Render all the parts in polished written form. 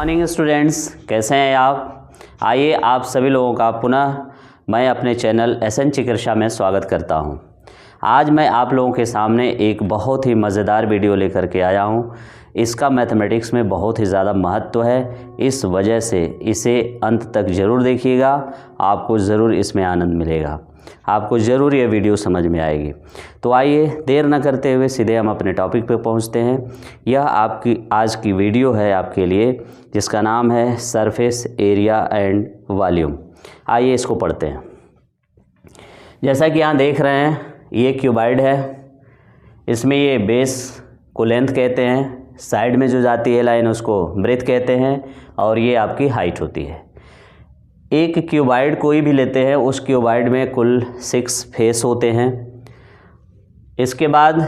Morning students, कैसे हैं आप। आइए आप सभी लोगों का पुनः मैं अपने चैनल SN चिकित्सा में स्वागत करता हूं। आज मैं आप लोगों के सामने एक बहुत ही मज़ेदार वीडियो लेकर के आया हूं। इसका मैथमेटिक्स में बहुत ही ज़्यादा महत्व है, इस वजह से इसे अंत तक ज़रूर देखिएगा, आपको ज़रूर इसमें आनंद मिलेगा, आपको ज़रूर ये वीडियो समझ में आएगी। तो आइए देर न करते हुए सीधे हम अपने टॉपिक पे पहुंचते हैं। यह आपकी आज की वीडियो है आपके लिए, जिसका नाम है सरफेस एरिया एंड वॉल्यूम। आइए इसको पढ़ते हैं। जैसा कि यहाँ देख रहे हैं, ये क्यूबाइड है, इसमें ये बेस को लेंथ कहते हैं, साइड में जो जाती है लाइन उसको ब्रेथ कहते हैं, और ये आपकी हाइट होती है। एक क्यूबाइड कोई भी लेते हैं, उस क्यूबाइड में कुल 6 फेस होते हैं। इसके बाद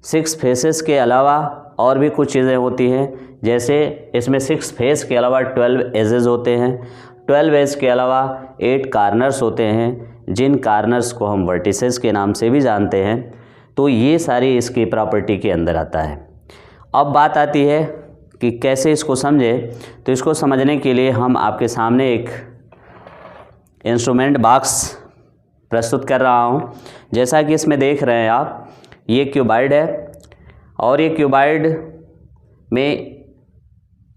6 फेसेस के अलावा और भी कुछ चीज़ें होती हैं, जैसे इसमें 6 फेस के अलावा 12 एजेस होते हैं। 12 एज के अलावा 8 कार्नर्स होते हैं, जिन कार्नर्स को हम वर्टिसेस के नाम से भी जानते हैं। तो ये सारी इसकी प्रॉपर्टी के अंदर आता है। अब बात आती है कि कैसे इसको समझें। तो इसको समझने के लिए हम आपके सामने एक इंस्ट्रूमेंट बॉक्स प्रस्तुत कर रहा हूँ। जैसा कि इसमें देख रहे हैं आप, ये क्यूबाइड है, और ये क्यूबाइड में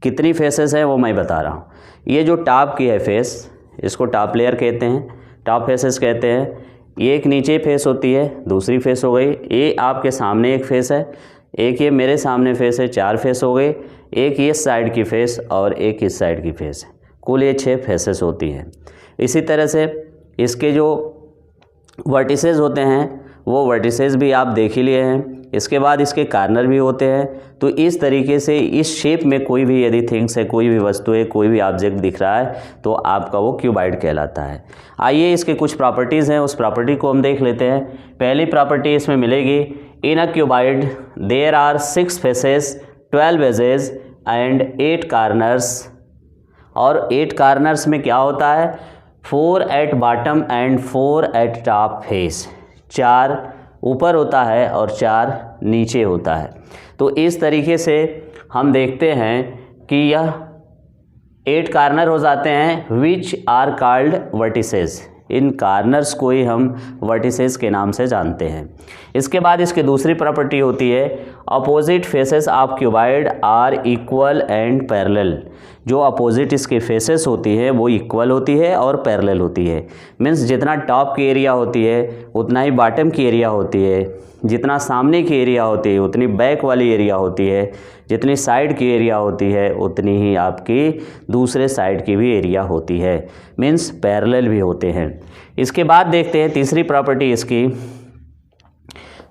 कितनी फेसेस हैं वो मैं बता रहा हूँ। ये जो टॉप की है फेस, इसको टॉप लेयर कहते हैं, टॉप फेसेस कहते हैं। ये एक नीचे फेस होती है, दूसरी फेस हो गई। ये आपके सामने एक फेस है, एक ये मेरे सामने फेस है, 4 फेस हो गए। एक ये साइड की फेस और एक इस साइड की फेस है, कुल ये 6 फेसेस होती हैं। इसी तरह से इसके जो वर्टिसेस होते हैं वो वर्टिसेस भी आप देख ही लिए हैं। इसके बाद इसके कार्नर भी होते हैं। तो इस तरीके से इस शेप में कोई भी यदि थिंग्स है, कोई भी वस्तु है, कोई भी ऑब्जेक्ट दिख रहा है, तो आपका वो क्यूबाइड कहलाता है। आइए इसके कुछ प्रॉपर्टीज़ हैं, उस प्रॉपर्टी को हम देख लेते हैं। पहली प्रॉपर्टी इसमें मिलेगी, in a cuboid there are 6 faces, 12 edges and 8 corners. और 8 कार्नर्स में क्या होता है, 4 at bottom and 4 at top face. 4 ऊपर होता है और 4 नीचे होता है। तो इस तरीके से हम देखते हैं कि यह 8 कार्नर हो जाते हैं, विच आर कॉल्ड वर्टिसेस। इन कार्नर्स को ही हम वर्टिसेस के नाम से जानते हैं। इसके बाद इसकी दूसरी प्रॉपर्टी होती है, opposite faces of cuboid are equal and parallel. जो अपोजिट इसके फेसेस होती है वो इक्वल होती है और पैरेलल होती है। मीन्स जितना टॉप की एरिया होती है उतना ही बॉटम की एरिया होती है, जितना सामने की एरिया होती है उतनी बैक वाली एरिया होती है, जितनी साइड की एरिया होती है उतनी ही आपकी दूसरे साइड की भी एरिया होती है। मीन्स पैरेलल भी होते हैं। इसके बाद देखते हैं तीसरी प्रॉपर्टी इसकी,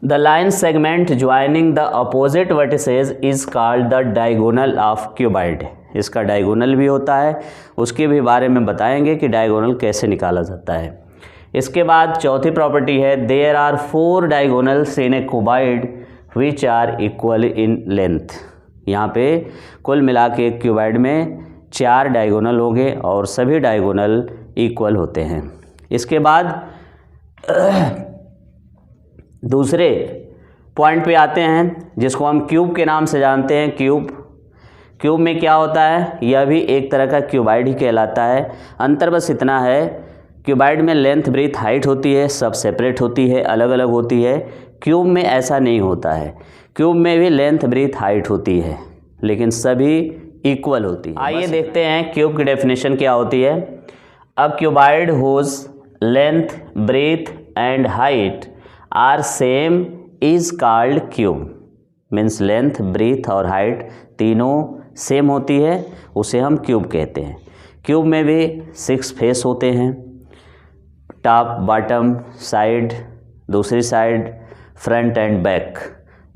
the line segment joining the opposite vertices is called the diagonal of cuboid. इसका डायगोनल भी होता है, उसके भी बारे में बताएंगे कि डायगोनल कैसे निकाला जाता है। इसके बाद चौथी प्रॉपर्टी है, there are 4 diagonals in a cuboid which are equal in length. यहाँ पे कुल मिला के क्यूबाइड में 4 डायगोनल होंगे और सभी डायगोनल इक्वल होते हैं। इसके बाद दूसरे पॉइंट पे आते हैं, जिसको हम क्यूब के नाम से जानते हैं। क्यूब में क्या होता है, यह भी एक तरह का क्यूबाइड ही कहलाता है। अंतर बस इतना है, क्यूबाइड में लेंथ ब्रेथ हाइट होती है, सब सेपरेट होती है, अलग अलग होती है। क्यूब में ऐसा नहीं होता है, क्यूब में भी लेंथ ब्रेथ हाइट होती है, लेकिन सभी इक्वल होती है। आइए देखते हैं क्यूब की डेफिनेशन क्या होती है। A cuboid whose length breadth and height are same is called cube. Means length breadth और हाइट तीनों सेम होती है, उसे हम क्यूब कहते हैं। क्यूब में भी 6 फेस होते हैं, टॉप बॉटम साइड, दूसरी साइड, फ्रंट एंड बैक।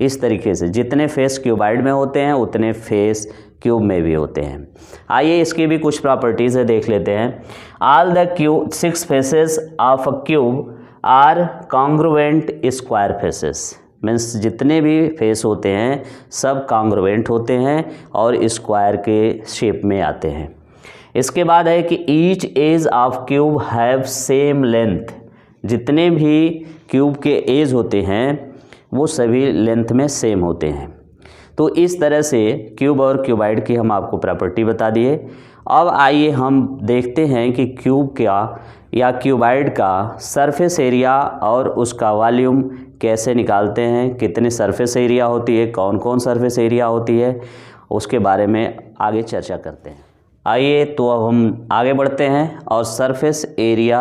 इस तरीके से जितने फेस क्यूबाइड में होते हैं उतने फेस क्यूब में भी होते हैं। आइए इसकी भी कुछ प्रॉपर्टीज़ है देख लेते हैं। All the 6 faces of a cube are congruent square faces. Means जितने भी फेस होते हैं सब कॉन्ग्रुएंट होते हैं और स्क्वायर के शेप में आते हैं। इसके बाद है कि each edge of cube have same length. जितने भी क्यूब के एज होते हैं वो सभी लेंथ में सेम होते हैं। तो इस तरह से क्यूब और क्यूबाइड की हम आपको प्रॉपर्टी बता दिए। अब आइए हम देखते हैं कि क्यूब का या क्यूबाइड का सरफेस एरिया और उसका वॉल्यूम कैसे निकालते हैं, कितनी सरफेस एरिया होती है, कौन कौन सरफेस एरिया होती है, उसके बारे में आगे चर्चा करते हैं। आइए तो अब हम आगे बढ़ते हैं और surface area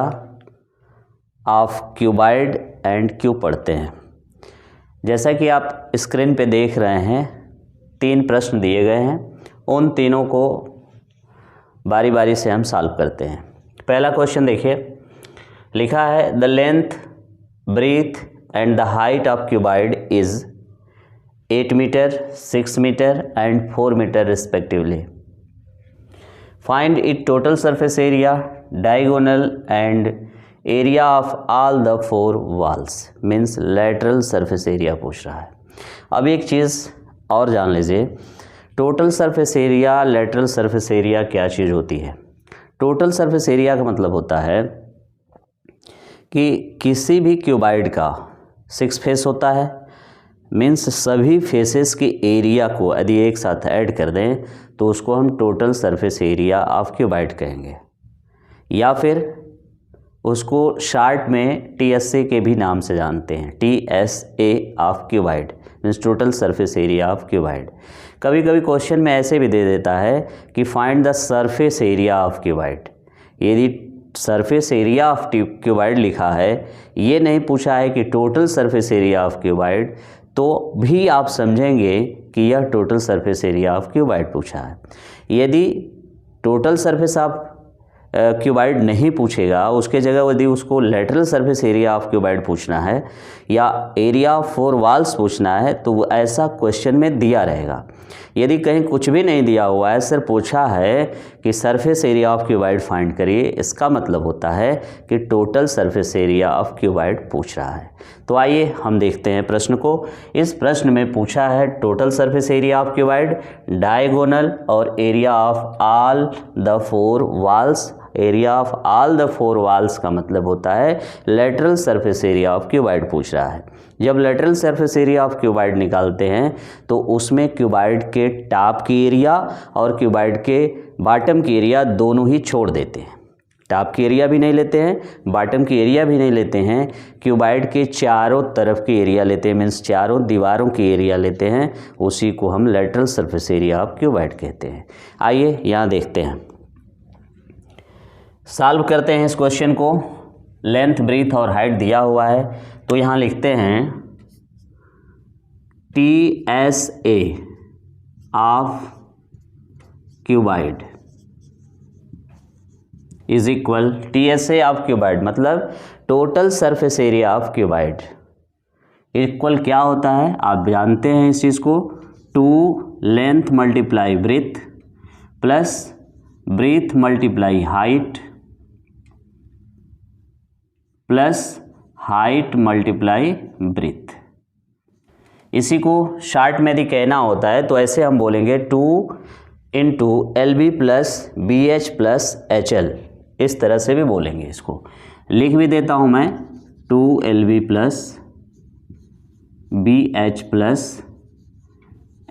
of cuboid and cube पढ़ते हैं। जैसा कि आप स्क्रीन पे देख रहे हैं 3 प्रश्न दिए गए हैं, उन तीनों को बारी बारी से हम सॉल्व करते हैं। पहला क्वेश्चन देखिए, लिखा है the length, breadth and the height of cuboid is 8 metre, 6 metre and 4 metre respectively. Find it total surface area, diagonal and area of all the 4 walls, means lateral surface area पूछ रहा है। अब एक चीज़ और जान लीजिए, total surface area, lateral surface area क्या चीज़ होती है। टोटल सरफेस एरिया का मतलब होता है कि किसी भी क्यूबाइड का 6 फेस होता है, मीन्स सभी फेसेस के एरिया को यदि एक साथ ऐड कर दें तो उसको हम total surface area of cuboid कहेंगे, या फिर उसको शार्ट में TSA के भी नाम से जानते हैं, TSA of cuboid, means total surface area of cuboid. कभी कभी क्वेश्चन में ऐसे भी दे देता है कि find the surface area of cuboid. यदि सरफेस एरिया ऑफ क्यूबाइड लिखा है, ये नहीं पूछा है कि total surface area of cuboid, तो भी आप समझेंगे कि यह total surface area of cuboid पूछा है। यदि टोटल सरफेस ऑफ क्यूबाइड नहीं पूछेगा, उसके जगह यदि उसको lateral surface area of cuboid पूछना है या एरिया ऑफ 4 वॉल्स पूछना है, तो ऐसा क्वेश्चन में दिया रहेगा। यदि कहीं कुछ भी नहीं दिया हुआ है, सिर्फ पूछा है कि surface area of cuboid find करिए, इसका मतलब होता है कि total surface area of cuboid पूछ रहा है। तो आइए हम देखते हैं प्रश्न को। इस प्रश्न में पूछा है total surface area of cuboid, diagonal और area of all the 4 walls. Area of all the 4 walls का मतलब होता है lateral surface area of cuboid पूछ रहा है। जब lateral surface area of cuboid निकालते हैं तो उसमें क्यूबाइड के टॉप की एरिया और क्यूबाइड के बॉटम की एरिया दोनों ही छोड़ देते हैं। टॉप की एरिया भी नहीं लेते हैं, बॉटम की एरिया भी नहीं लेते हैं, क्यूबाइड के चारों तरफ की एरिया लेते हैं, मीन्स चारों दीवारों की एरिया लेते हैं। उसी को हम lateral surface area of cuboid कहते हैं। आइए यहाँ देखते हैं, सॉल्व करते हैं इस क्वेश्चन को। लेंथ, ब्रीथ और हाइट दिया हुआ है, तो यहाँ लिखते हैं TSA of cuboid is equal, TSA of cuboid मतलब total surface area of cuboid equal क्या होता है, आप जानते हैं इस चीज़ को, 2 length multiply breadth plus breadth multiply height plus height multiply breadth. इसी को शार्ट में यदि कहना होता है तो ऐसे हम बोलेंगे 2 into LB plus BH plus HL, इस तरह से भी बोलेंगे। इसको लिख भी देता हूँ मैं, 2LB plus BH plus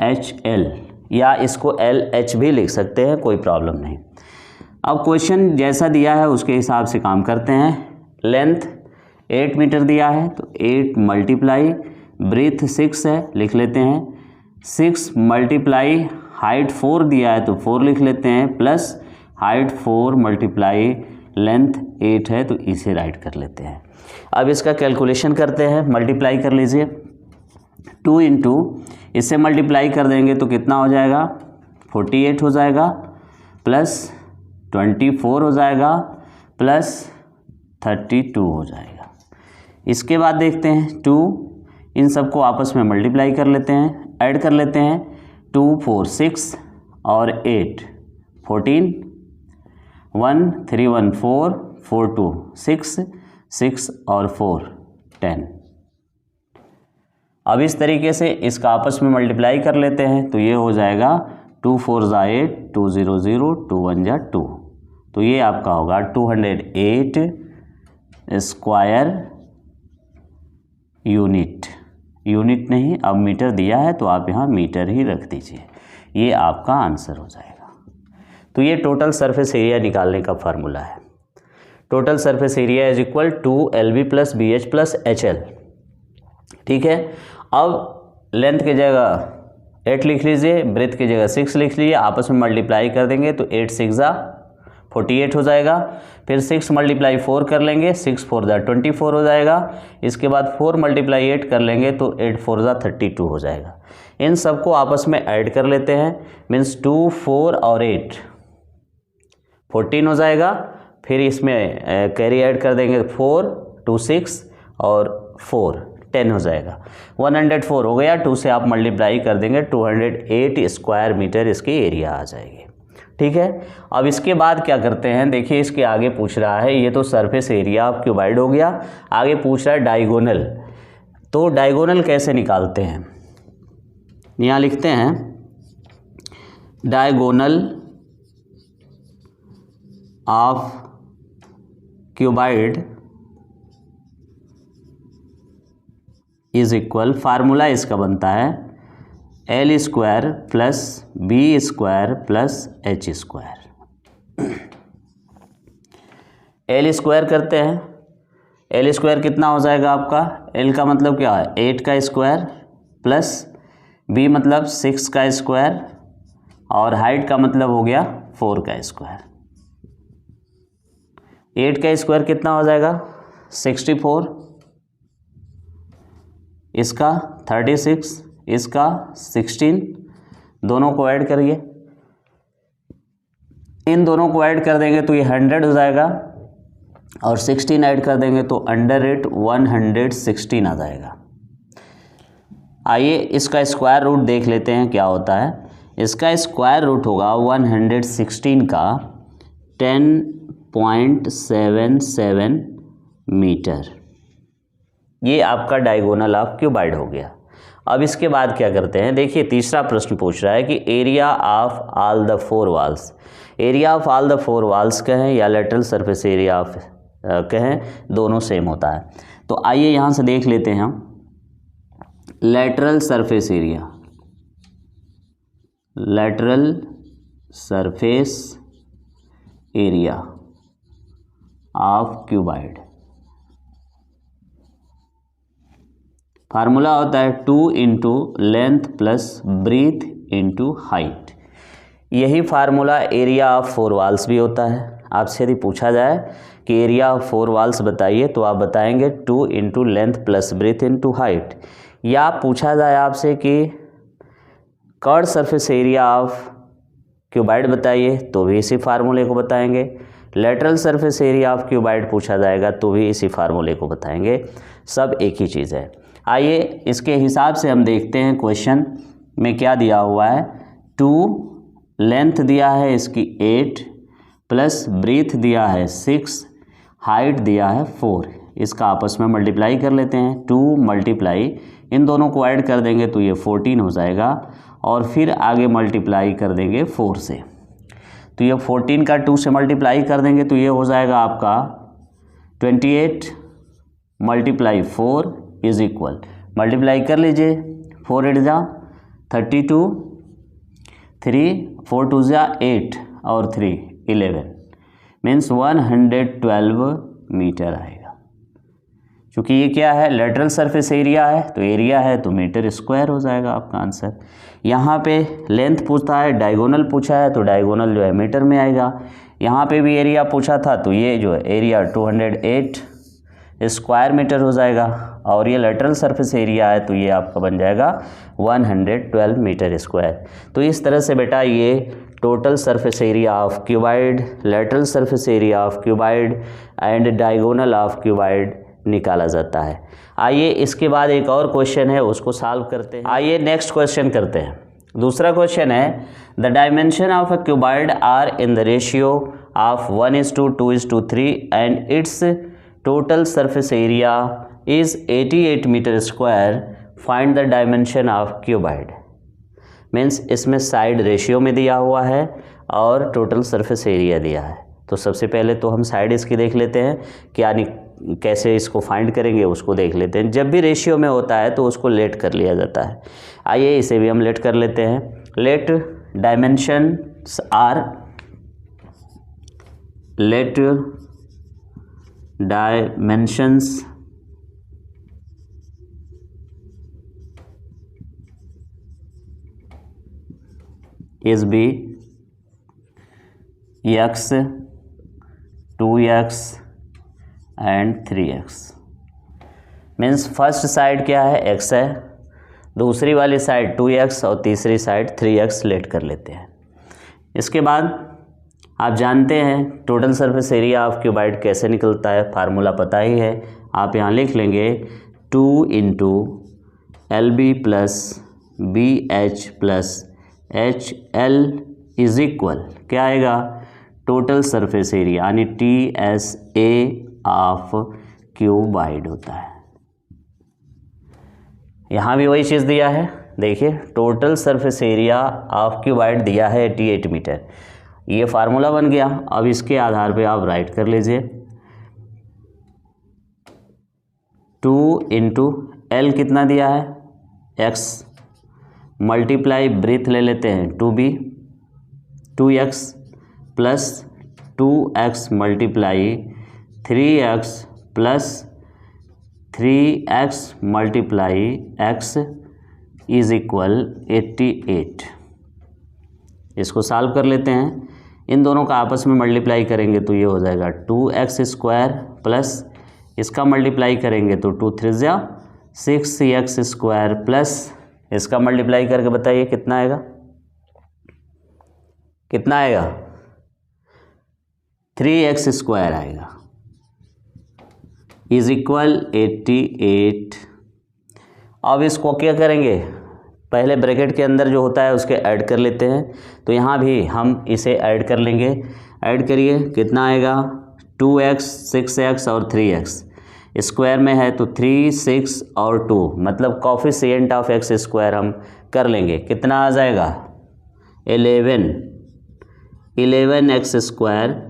HL, या इसको LH भी लिख सकते हैं, कोई प्रॉब्लम नहीं। अब क्वेश्चन जैसा दिया है उसके हिसाब से काम करते हैं। लेंथ 8 मीटर दिया है तो 8 मल्टीप्लाई ब्रीथ 6 है, लिख लेते हैं, 6 मल्टीप्लाई हाइट 4 दिया है तो 4 लिख लेते हैं, प्लस हाइट 4 मल्टीप्लाई लेंथ 8 है तो इसे राइट कर लेते हैं। अब इसका कैलकुलेशन करते हैं, मल्टीप्लाई कर लीजिए, 2 इंटू इससे मल्टीप्लाई कर देंगे तो कितना हो जाएगा, 48 हो जाएगा, प्लस 24 हो जाएगा, प्लस 32 हो जाएगा। इसके बाद देखते हैं 2, इन सबको आपस में मल्टीप्लाई कर लेते हैं, ऐड कर लेते हैं, 2 4 6 और 8 14, 1 3 1 4 4 2 6 6 और 4 10। अब इस तरीके से इसका आपस में मल्टीप्लाई कर लेते हैं तो ये हो जाएगा 2 4 ज़ा 8, 2 0 0, 2 1 ज़ा 2, तो ये आपका होगा 208 स्क्वायर यूनिट। यूनिट नहीं, अब मीटर दिया है तो आप यहाँ मीटर ही रख दीजिए, ये आपका आंसर हो जाएगा। तो ये टोटल सरफेस एरिया निकालने का फार्मूला है। Total surface area is equal to LB + BH + HL। ठीक है, अब लेंथ की जगह 8 लिख लीजिए, ब्रेथ की जगह 6 लिख लीजिए, आपस में मल्टीप्लाई कर देंगे तो 8 × 6 = 48 हो जाएगा। फिर 6 × 4 कर लेंगे, 6 × 4 = 24 हो जाएगा। इसके बाद 4 × 8 कर लेंगे तो 8 × 4 = 32 हो जाएगा। इन सबको आपस में ऐड कर लेते हैं, मीन्स 2, 4 और 8 14 हो जाएगा। फिर इसमें कैरी ऐड कर देंगे 4, 2, 6 और 4 10 हो जाएगा। 104 हो गया, 2 से आप मल्टीप्लाई कर देंगे 208 स्क्वायर मीटर इसकी एरिया आ जाएगी। ठीक है, अब इसके बाद क्या करते हैं, देखिए इसके आगे पूछ रहा है, ये तो सरफेस एरिया ऑफ क्यूबाइड हो गया, आगे पूछ रहा है डायगोनल। तो डायगोनल कैसे निकालते हैं, यहाँ लिखते हैं diagonal of cuboid is equal, formula इसका बनता है L² + B² + H²। L² करते हैं, L² कितना हो जाएगा आपका, L का मतलब क्या है 8 का स्क्वायर प्लस B मतलब 6 का स्क्वायर और हाइट का मतलब हो गया 4 का स्क्वायर। 8 का स्क्वायर कितना हो जाएगा 64, इसका 36, इसका 16, दोनों को ऐड करिए, इन दोनों को ऐड कर देंगे तो ये 100 हो जाएगा और 16 ऐड कर देंगे तो √116 आ जाएगा। आइए इसका स्क्वायर रूट देख लेते हैं क्या होता है। इसका स्क्वायर रूट होगा 116 का 10.77 मीटर। ये आपका डायगोनल ऑफ क्यूबाइड हो गया। अब इसके बाद क्या करते हैं, देखिए तीसरा प्रश्न पूछ रहा है कि area of all the 4 walls. Area of all the 4 walls कहें या लेटरल सरफेस एरिया ऑफ कहें, दोनों सेम होता है। तो आइए यहाँ से देख लेते हैं हम lateral surface area, lateral surface area of cuboid. Formula होता है 2 × लेंथ + ब्रीथ × हाइट। यही फार्मूला एरिया ऑफ 4 वॉल्स भी होता है। आपसे यदि पूछा जाए कि एरिया ऑफ 4 वॉल्स बताइए तो आप बताएंगे 2 × लेंथ + ब्रीथ × हाइट। या पूछा जाए आपसे कि curve surface area of cuboid बताइए तो भी इसी फार्मूले को बताएंगे। Lateral surface area of cuboid पूछा जाएगा तो भी इसी फार्मूले को बताएंगे, सब एक ही चीज़ है। आइए इसके हिसाब से हम देखते हैं क्वेश्चन में क्या दिया हुआ है। 2 लेंथ दिया है इसकी 8 प्लस ब्रीथ दिया है 6, हाइट दिया है 4। इसका आपस में मल्टीप्लाई कर लेते हैं, 2 मल्टीप्लाई इन दोनों को ऐड कर देंगे तो ये 14 हो जाएगा और फिर आगे मल्टीप्लाई कर देंगे 4 से, तो ये 14 का 2 से मल्टीप्लाई कर देंगे तो ये हो जाएगा आपका 28 × 4 इज इक्वल, मल्टीप्लाई कर लीजिए 4 × 8 = 32, 3 4 2 = 8 और 3 11 मीन्स 112 मीटर आएगा। क्योंकि ये क्या है लेटरल सरफेस एरिया है तो एरिया है तो मीटर स्क्वायर हो जाएगा आपका आंसर। यहाँ पे लेंथ पूछता है, डायगोनल पूछा है तो डायगोनल जो है मीटर में आएगा। यहाँ पे भी एरिया पूछा था तो ये जो है एरिया 208 स्क्वायर मीटर हो जाएगा और ये लेटरल सरफेस एरिया है तो ये आपका बन जाएगा 112 मीटर स्क्वायर। तो इस तरह से बेटा ये total surface area of cuboid, lateral surface area of cuboid and diagonal of cuboid निकाला जाता है। आइए इसके बाद एक और क्वेश्चन है उसको सॉल्व करते हैं। आइए नेक्स्ट क्वेश्चन करते हैं। दूसरा क्वेश्चन है the dimension of a cuboid are in the ratio of 1:2:3 and its total surface area is 88 metre square, find the dimension of cuboid. Means इसमें साइड रेशियो में दिया हुआ है और टोटल सरफेस एरिया दिया है। तो सबसे पहले तो हम साइड इसकी देख लेते हैं कैसे इसको फाइंड करेंगे उसको देख लेते हैं। जब भी रेशियो में होता है तो उसको लेट कर लिया जाता है। आइए इसे भी हम लेट कर लेते हैं। Let dimensions are, let dimensions is be x, 2x and 3x। Means first side क्या है, x है, दूसरी वाली साइड 2x और तीसरी साइड 3x लेट कर लेते हैं। इसके बाद आप जानते हैं total surface area of cuboid कैसे निकलता है, फार्मूला पता ही है। आप यहाँ लिख लेंगे 2 into LB plus BH plus HL is equal क्या आएगा, टोटल सरफेस एरिया यानी TSA ऑफ क्यूबाइड होता है। यहाँ भी वही चीज़ दिया है, देखिए total surface area of cuboid दिया है 88 मीटर। ये फार्मूला बन गया। अब इसके आधार पे आप राइट कर लीजिए 2 इंटू L कितना दिया है, x मल्टीप्लाई ब्रीथ ले लेते हैं 2b 2x plus 2x multiply 3x plus 3x multiply x is equal 88। इसको सॉल्व कर लेते हैं। इन दोनों का आपस में मल्टीप्लाई करेंगे तो ये हो जाएगा 2x स्क्वायर प्लस इसका मल्टीप्लाई करेंगे तो 2 3 जा 6x स्क्वायर प्लस इसका मल्टीप्लाई करके बताइए कितना आएगा, कितना आएगा 3x स्क्वायर आएगा इज इक्वल 88। अब इसको क्या करेंगे, पहले ब्रैकेट के अंदर जो होता है उसके ऐड कर लेते हैं। तो यहाँ भी हम इसे ऐड कर लेंगे। ऐड करिए कितना आएगा 2x 6x और 3x स्क्वायर में है तो 3 6 और 2 मतलब कोफिशिएंट ऑफ x स्क्वायर हम कर लेंगे। कितना आ जाएगा 11x स्क्वायर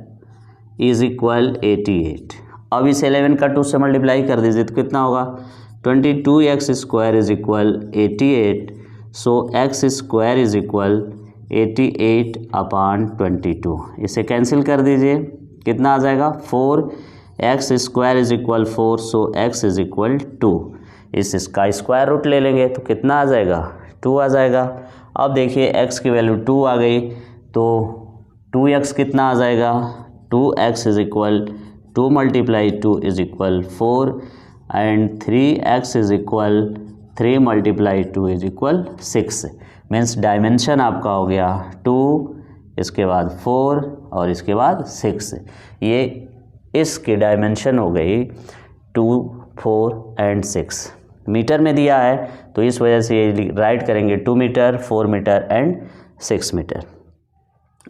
इज इक्वल 88। अब इस 11 का 2 से मल्टीप्लाई कर दीजिए तो कितना होगा 22x square is equal 88। So x square is equal 88 upon 22। इसे कैंसिल कर दीजिए, कितना आ जाएगा 4x square is equal 4। So x is equal 2। इसका स्क्वायर रूट ले लेंगे तो कितना आ जाएगा 2 आ जाएगा। अब देखिए x की वैल्यू 2 आ गई तो 2x कितना आ जाएगा 2x is equal 2 multiply 2 is equal 4 and 3x is equal 3 multiply 2 is equal 6। Means dimension आपका हो गया 2, इसके बाद 4 और इसके बाद 6। ये इसकी डायमेंशन हो गई 2 4 एंड 6। मीटर में दिया है तो इस वजह से ये राइट करेंगे 2 मीटर 4 मीटर एंड 6 मीटर।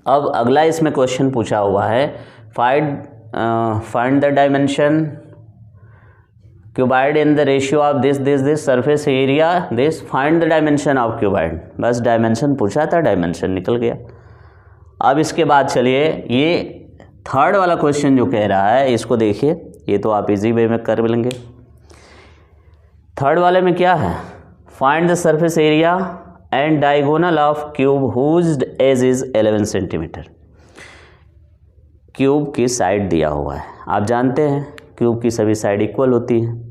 अब अगला इसमें क्वेश्चन पूछा हुआ है find the dimension cuboid in the ratio of this surface area this, find the dimension of cuboid. बस डायमेंशन पूछा था, डायमेंशन निकल गया। अब इसके बाद चलिए ये थर्ड वाला क्वेश्चन जो कह रहा है इसको देखिए, ये तो आप इजी वे में कर लेंगे। थर्ड वाले में क्या है, find the surface area and diagonal of cube whose edge is 11 centimetre. Cube की साइड दिया हुआ है, आप जानते हैं क्यूब की सभी साइड इक्वल होती हैं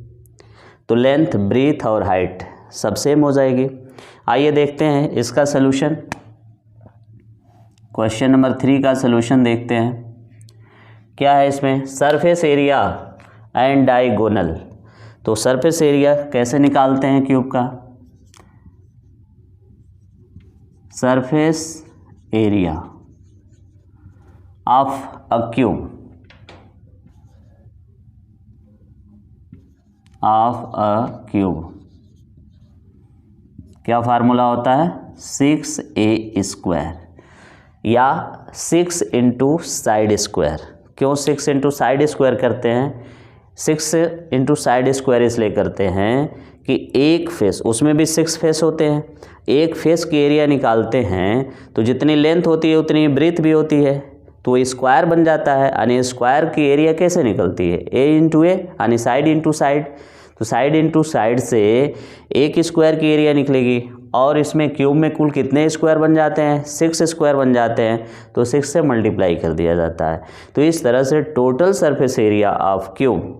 तो लेंथ ब्रीथ और हाइट सब सेम हो जाएगी। आइए देखते हैं इसका सलूशन। क्वेश्चन नंबर 3 का सलूशन देखते हैं। क्या है इसमें, सरफेस एरिया एंड डायगोनल। तो सरफेस एरिया कैसे निकालते हैं क्यूब का, surface area of a cube क्या फार्मूला होता है 6a स्क्वायर या 6 इंटू साइड स्क्वायर। क्यों 6 इंटू साइड स्क्वायर करते हैं, 6 इंटू साइड स्क्वायर इसलिए करते हैं कि एक फेस, उसमें भी 6 फेस होते हैं, एक फेस की एरिया निकालते हैं तो जितनी लेंथ होती है उतनी ब्रीथ भी होती है। तो स्क्वायर बन जाता है, यानी स्क्वायर की एरिया कैसे निकलती है, ए इंटू ए, यानी साइड इंटू साइड। तो साइड इंटू साइड से एक स्क्वायर की एरिया निकलेगी, और इसमें क्यूब में कुल कितने स्क्वायर बन जाते हैं, 6 स्क्वायर बन जाते हैं, तो 6 से मल्टीप्लाई कर दिया जाता है। तो इस तरह से total surface area of cube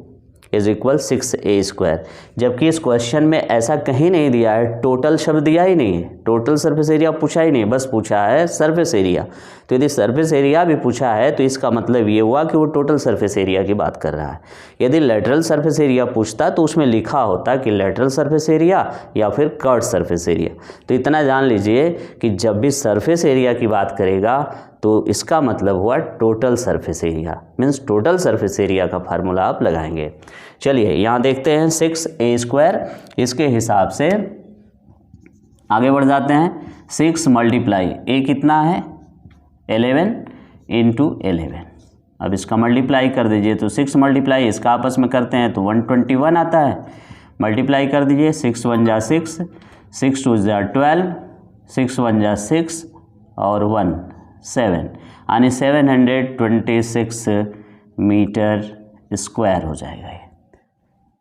is equal 6a square. जबकि इस क्वेश्चन में ऐसा कहीं नहीं दिया है, टोटल शब्द दिया ही नहीं है, टोटल सरफेस एरिया पूछा ही नहीं, बस पूछा है सरफेस एरिया। तो यदि सरफेस एरिया भी पूछा है तो इसका मतलब ये हुआ कि वो टोटल सरफेस एरिया की बात कर रहा है। यदि लेटरल सरफेस एरिया पूछता तो उसमें लिखा होता कि लेटरल सरफेस एरिया या फिर कर्व्ड सरफेस एरिया। तो इतना जान लीजिए कि जब भी सरफेस एरिया की बात करेगा तो इसका मतलब हुआ total surface area, means total surface area का फार्मूला आप लगाएंगे। चलिए यहाँ देखते हैं 6a स्क्वायर, इसके हिसाब से आगे बढ़ जाते हैं। 6 मल्टीप्लाई ए कितना है 11 इंटू 11। अब इसका मल्टीप्लाई कर दीजिए, तो 6 मल्टीप्लाई इसका आपस में करते हैं तो 121 आता है। मल्टीप्लाई कर दीजिए, 6 1 जा 6, 6 2 जा 12, 6 1 जा 6 और 1 7, यानी 726 मीटर स्क्वायर हो जाएगा। ये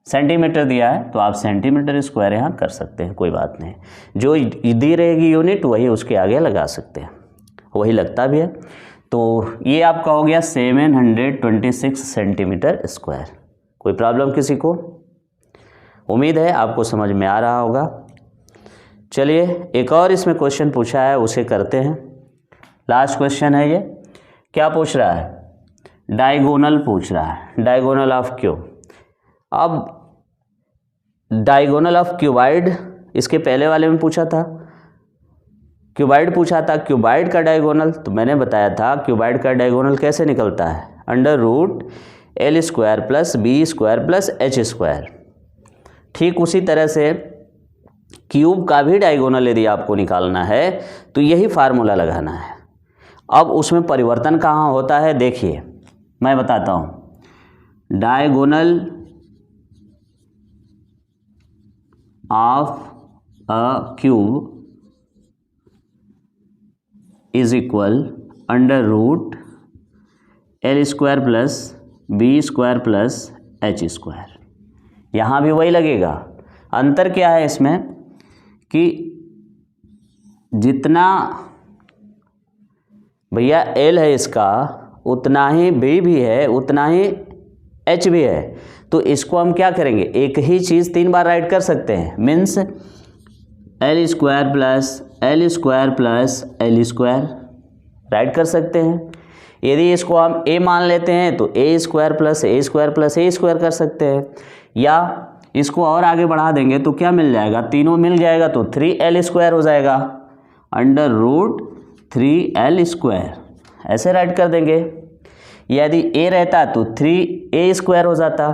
सेंटीमीटर दिया है तो आप सेंटीमीटर स्क्वायर यहाँ कर सकते हैं, कोई बात नहीं। जो दी रहेगी यूनिट वही उसके आगे लगा सकते हैं, वही लगता भी है। तो ये आपका हो गया 726 सेंटीमीटर स्क्वायर। कोई प्रॉब्लम किसी को? उम्मीद है आपको समझ में आ रहा होगा। चलिए एक और इसमें क्वेश्चन पूछा है, उसे करते हैं। लास्ट क्वेश्चन है ये। क्या पूछ रहा है? डायगोनल पूछ रहा है, डायगोनल ऑफ क्यूब। अब डायगोनल ऑफ क्यूबाइड इसके पहले वाले में पूछा था, क्यूबाइड पूछा था, क्यूबाइड का डायगोनल। तो मैंने बताया था क्यूबाइड का डायगोनल कैसे निकलता है, under root L square plus B square plus H square. ठीक उसी तरह से क्यूब का भी डायगोनल यदि आपको निकालना है तो यही फार्मूला लगाना है। अब उसमें परिवर्तन कहाँ होता है, देखिए मैं बताता हूँ। Diagonal of a cube is equal under root L square plus B square plus H square. यहाँ भी वही लगेगा। अंतर क्या है इसमें कि जितना भैया एल है इसका उतना ही बी भी है, उतना ही एच भी है। तो इसको हम क्या करेंगे, एक ही चीज़ 3 बार राइट कर सकते हैं, means L square plus L square right कर सकते हैं। यदि इसको हम ए मान लेते हैं तो ए स्क्वायर प्लस ए स्क्वायर प्लस ए स्क्वायर कर सकते हैं, या इसको और आगे बढ़ा देंगे तो क्या मिल जाएगा, तीनों मिल जाएगा तो 3l स्क्वायर हो जाएगा, अंडर रूट 3l स्क्वायर ऐसे राइट कर देंगे। यदि a रहता तो 3a स्क्वायर हो जाता।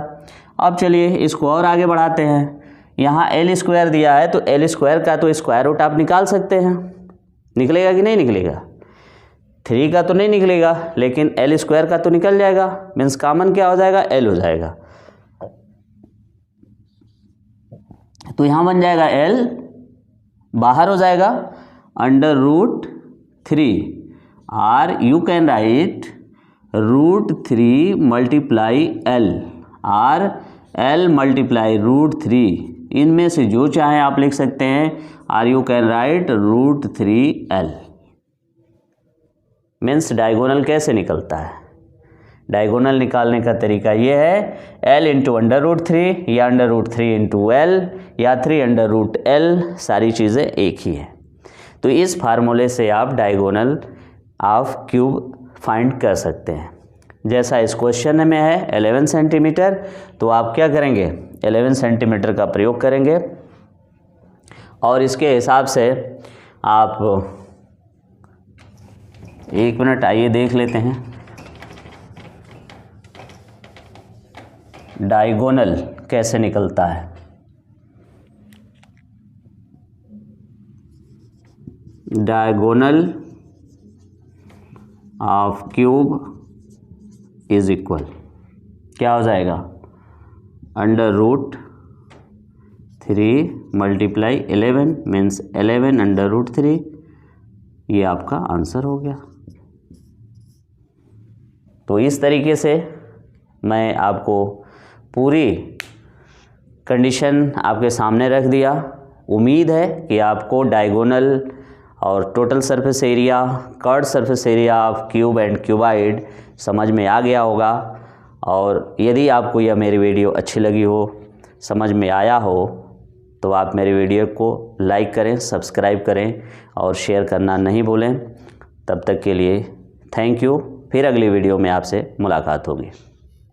अब चलिए इसको और आगे बढ़ाते हैं। यहाँ l स्क्वायर दिया है तो l स्क्वायर का तो स्क्वायर रूट आप निकाल सकते हैं, निकलेगा कि नहीं निकलेगा? 3 का तो नहीं निकलेगा लेकिन l स्क्वायर का तो निकल जाएगा, मीन्स कॉमन क्या हो जाएगा, l हो जाएगा। तो यहाँ बन जाएगा l, बाहर हो जाएगा अंडर रूट 3, और you can write root 3 multiply l, और l मल्टीप्लाई रूट 3, इनमें से जो चाहे आप लिख सकते हैं, और you can write root 3l। Means diagonal कैसे निकलता है? डायगोनल निकालने का तरीका ये है, l इंटू अंडर रूट 3 या अंडर रूट 3 इंटू l या 3 अंडर रूट l, सारी चीज़ें एक ही है। तो इस फार्मूले से आप डायगोनल ऑफ क्यूब फाइंड कर सकते हैं। जैसा इस क्वेश्चन में है 11 सेंटीमीटर, तो आप क्या करेंगे, 11 सेंटीमीटर का प्रयोग करेंगे और इसके हिसाब से आप 1 मिनट आइए देख लेते हैं। डायगोनल कैसे निकलता है? Diagonal of cube is equal क्या हो जाएगा, under root 3 multiply 11, means 11 under root 3। ये आपका आंसर हो गया। तो इस तरीके से मैं आपको पूरी कंडीशन आपके सामने रख दिया। उम्मीद है कि आपको डायगोनल और total surface area, curved surface area of cube and cuboid समझ में आ गया होगा। और यदि आपको यह मेरी वीडियो अच्छी लगी हो, समझ में आया हो, तो आप मेरी वीडियो को लाइक करें, सब्सक्राइब करें और शेयर करना नहीं भूलें। तब तक के लिए थैंक यू। फिर अगली वीडियो में आपसे मुलाकात होगी।